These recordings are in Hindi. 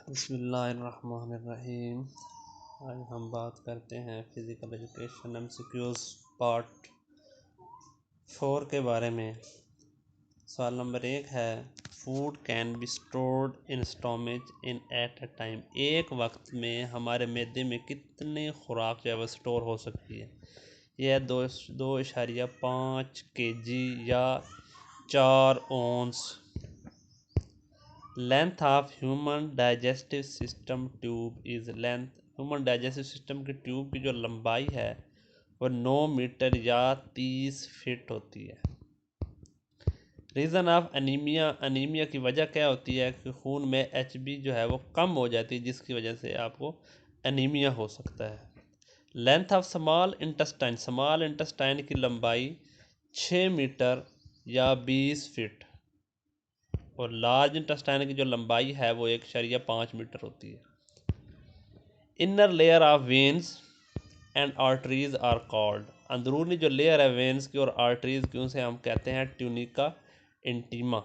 बिस्मिल्लाहिर्रहमानिर्रहीम। आज हम बात करते हैं फ़िज़िकल एजुकेशन एमसीक्यूज़ पार्ट 4 के बारे में। सवाल नंबर 1 है, food can be stored in stomach in at a time. एक वक्त में हमारे मैदे में कितनी खुराक जो है वह स्टोर हो सकती है? यह 2.5 kg या 4 ounce। Length of human digestive system tube is length. Human digestive system की ट्यूब की जो लंबाई है वह 9 मीटर या 30 फीट होती है। Reason of anaemia. अनीमिया की वजह क्या होती है कि खून में HB जो है वो कम हो जाती है, जिसकी वजह से आपको अनीमिया हो सकता है। Length of small intestine. Small intestine की लंबाई 6 मीटर या 20 फीट और लार्ज इंटेस्टाइन की जो लंबाई है वो 1.5 मीटर होती है। Inner layer of veins and arteries are called. अंदरूनी जो लेयर है वेन्स की और आर्टरीज की, उसे हम कहते हैं ट्यूनिका इंटीमा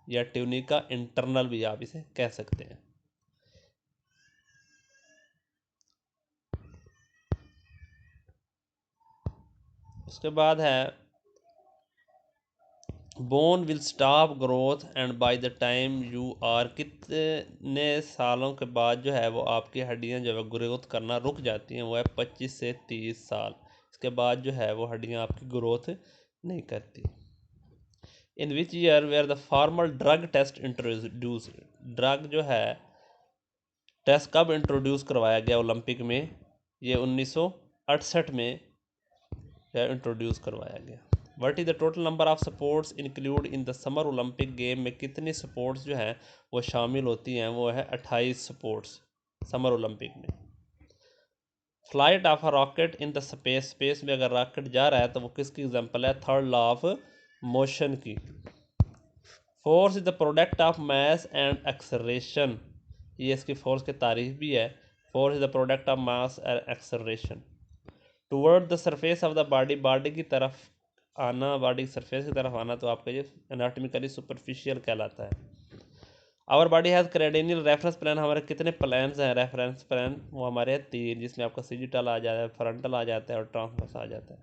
या ट्यूनिका इंटरनल भी आप इसे कह सकते हैं। उसके बाद है, bone will stop growth and by the time you are. कितने सालों के बाद जो है वो आपकी हड्डियां जो है ग्रोथ करना रुक जाती हैं? वो है 25 से 30 साल। इसके बाद जो है वो हड्डियां आपकी ग्रोथ नहीं करती। In which year were the formal drug test introduce. Drug जो है टेस्ट कब इंट्रोड्यूस करवाया गया ओलंपिक में? ये 1968 में इंट्रोड्यूस करवाया गया। What is the total number of sports include in the summer Olympic game. में कितनी स्पोर्ट्स जो हैं वो शामिल होती हैं? वो है 28 स्पोर्ट्स समर ओलंपिक में। Flight of a rocket in the space. Space में अगर रॉकेट जा रहा है तो वो किसकी एग्जांपल है? थर्ड लॉ ऑफ मोशन की। Force is the product of mass and acceleration. ये इसकी फोर्स की तारीफ भी है। Force is the product of mass and acceleration. Toward the surface of the body. Body की तरफ आना, बॉडी की सरफेस की तरफ आना तो आपका ये एनाटॉमिकली सुपरफिशियल कहलाता है। Our body has cranial reference plane. हमारे कितने प्लान्स हैं रेफरेंस प्लान? वो हमारे 3, जिसमें आपका सिजिटल आ जाता है, फ्रंटल आ जाता है और ट्रांसवर्स आ जाता है।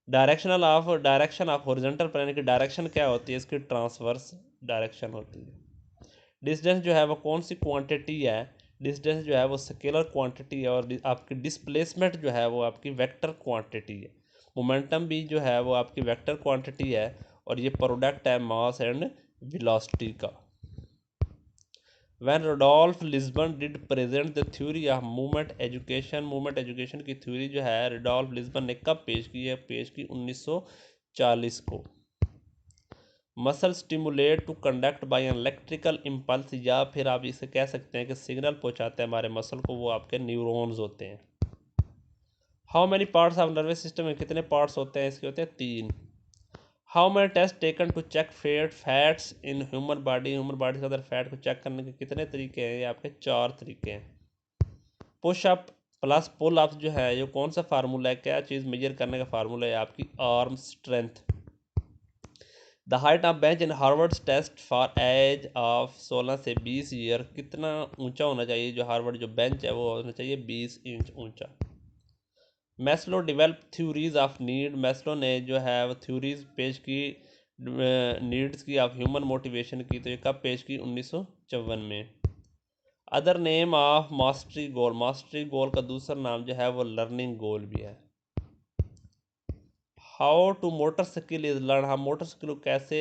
डायरेक्शन ऑफ हॉरिजॉन्टल प्लान की डायरेक्शन क्या होती है? इसकी ट्रांसवर्स डायरेक्शन होती है। डिस्टेंस जो है वो कौन सी क्वांटिटी है? डिस्टेंस जो है वो स्केलर क्वांटिटी है और आपकी डिस्प्लेसमेंट जो है वो आपकी वेक्टर क्वांटिटी है। मोमेंटम भी जो है वो आपकी वेक्टर क्वांटिटी है और ये प्रोडक्ट है मास एंड वेलोसिटी का। When Rudolf Lisbon did present the theory of movement education की थ्योरी जो है रुडोल्फ लिस्बन ने कब पेश की है? पेश की 1940 को। Muscle stimulate to conduct by an electrical impulse, या फिर आप इसे कह सकते हैं कि सिग्नल पहुंचाते हैं हमारे मसल को, वो आपके न्यूरॉन्स होते हैं। How many parts of nervous system में कितने पार्ट्स होते हैं? इसके होते हैं 3। How many test taken to check fats in human body. Human body के अंदर फैट को चेक करने के कितने तरीके हैं? ये आपके 4 तरीके हैं। पुशअप प्लस पुल अप जो है ये कौन सा फार्मूला है? क्या चीज़ मेजर करने का फार्मूला है? आपकी arm strength. The height of bench in Harvard test for age of 16 से 20 ईयर। कितना ऊंचा होना चाहिए? जो हार्वर्ड जो बेंच है वो होना चाहिए 20 इंच ऊंचा। Maslow develop theories of need. Maslow ने जो है वो थ्योरीज पेश की नीड्स की ऑफ ह्यूमन मोटिवेशन की, तो ये कब पेश की? 1954 में। Other name of mastery goal. Mastery goal का दूसरा नाम जो है वो लर्निंग गोल भी है। How to motor skill is learn. हम मोटर स्किल को कैसे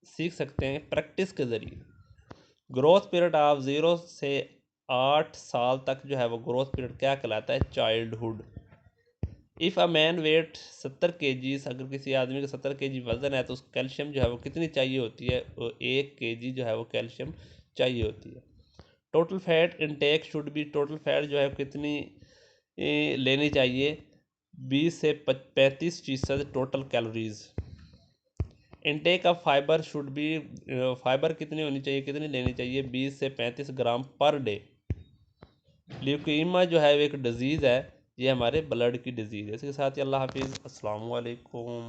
सीख सकते हैं? प्रैक्टिस के ज़रिए। ग्रोथ पीरियड ऑफ 0 से 8 साल तक जो है वो ग्रोथ पीरियड क्या कहलाता है? Childhood. If a man weight 70 kg, अगर किसी आदमी का 70 kg वजन है तो उसको कैल्शियम जो है वो कितनी चाहिए होती है? 1 kg जो है वो कैल्शियम चाहिए होती है। Total fat intake should be. Total fat जो है कितनी लेनी चाहिए? 20 से 35% total calories. Intake of fibre should be. Fibre कितनी होनी चाहिए, कितनी लेनी चाहिए? 20 से 35 ग्राम पर डे। ल्यूकीमा जो है वो एक डिज़ीज़ है, ये हमारे ब्लड की डिज़ीज़ है। इसके साथ ही अल्लाह हाफिज़, अस्सलाम वालेकुम।